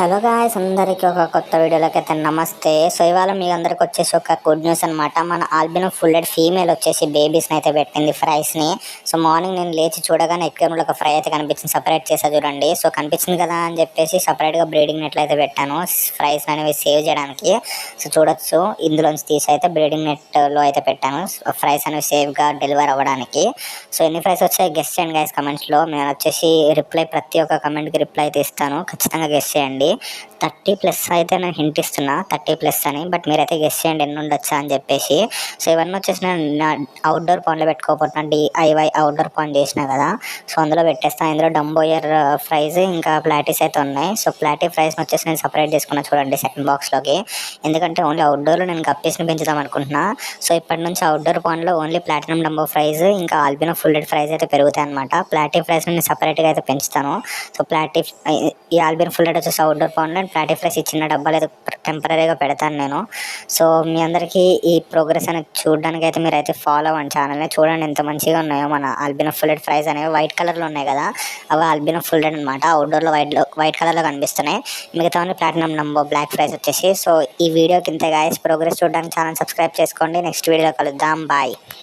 Hello guys, అందరికీ ఒక కొత్త వీడియోలోకి అయితే నమస్తే. సో ఇవాళ మీ అందరికి వచ్చేసి ఒక గుడ్ న్యూస్ అనమాట. మన ఆల్బినో ఫుల్లెడ్ ఫీమేల్ వచ్చేసి బేబీస్ని అయితే పెట్టింది, ఫ్రైస్ని. సో మార్నింగ్ నేను లేచి చూడగానే ఎక్వేరియంలో ఒక ఫ్రై అయితే కనిపించింది, సపరేట్ చేసా చూడండి. సో కనిపించింది కదా అని చెప్పేసి సపరేట్గా బ్రీడింగ్ నెట్లు అయితే పెట్టాను, ఫ్రైస్ అనేవి సేవ్ చేయడానికి. సో చూడొచ్చు, ఇందులోంచి తీసి అయితే బ్రీడింగ్ నెట్లో అయితే పెట్టాను, ఫ్రైస్ అనేవి సేఫ్గా డెలివర్ అవ్వడానికి. సో ఎన్ని ఫ్రైస్ వచ్చాయి గెస్ట్ చేయండి గైస్ కమెంట్స్లో. నేను వచ్చేసి ప్రతి ఒక్క కమెంట్కి రిప్లై అయితే ఇస్తాను, ఖచ్చితంగా గెస్ట్ చేయండి. 30+ అయితే నేను హింట్ ఇస్తున్నా, 30+ అని. బట్ మీరైతే గెస్ చేయండి ఎన్ని ఉండొచ్చా అని చెప్పేసి. సో ఇవన్నీ వచ్చేసి నేను నా అవుట్డోర్ పాండ్లో పెట్టుకోకపోతున్నా, DIY అవుట్డోర్ పాండ్ చేసినా కదా, సో అందులో పెట్టేస్తాను. ఇందులో డంబోయర్ ఫ్రైస్ ఇంకా ప్లాటీస్ అయితే ఉన్నాయి. సో ప్లాటీ ఫ్రైస్ని వచ్చేసి నేను సపరేట్ చేసుకున్నా చూడండి సెకండ్ బాక్స్లోకి, ఎందుకంటే ఓన్లీ అవుట్డోర్లో నేను గప్పీస్ని పెంచుదాం అనుకుంటున్నా. సో ఇప్పటి నుంచి అవుట్డోర్ పాండ్లో ఓన్లీ ప్లాటినం డంబో ఫ్రైస్ ఇంకా ఆల్బినో ఫుల్లెడ్ ఫ్రైస్ అయితే పెరుగుతాయి అనమాట. ప్లాటీ ఫ్రైస్ని నేను సపరేట్గా అయితే పెంచుతాను. సో ఈ ఆల్బినో ఫుల్లెడ్ వచ్చేసి outdoor pond and platy fries ఈ చిన్న డబ్బాలు అయితే టెంపరీగా పెడతాను నేను. సో మీ అందరికీ ఈ ప్రోగ్రెస్ అనేది చూడడానికి అయితే మీరు అయితే ఫాలో అవ్వండి ఛానల్ని. చూడండి ఎంత మంచిగా ఉన్నాయో మన ఆల్బినో ఫుల్లెడ్ ఫ్రైస్ అనేవి. వైట్ కలర్లో ఉన్నాయి కదా, అవి ఆల్బినో ఫుల్లెడ్ అనమాట. అవుట్డోర్లో వైట్ కలర్లో కనిపిస్తున్నాయి, మిగతా ప్లాటినం నంబో బ్లాక్ ఫ్రైస్ వచ్చేసి. సో ఈ వీడియోకి ఇంత గాయస్, ప్రోగ్రెస్ చూడడానికి ఛానల్ సబ్స్క్రైబ్ చేసుకోండి. నెక్స్ట్ వీడియోలో కలుద్దాం, బాయ్.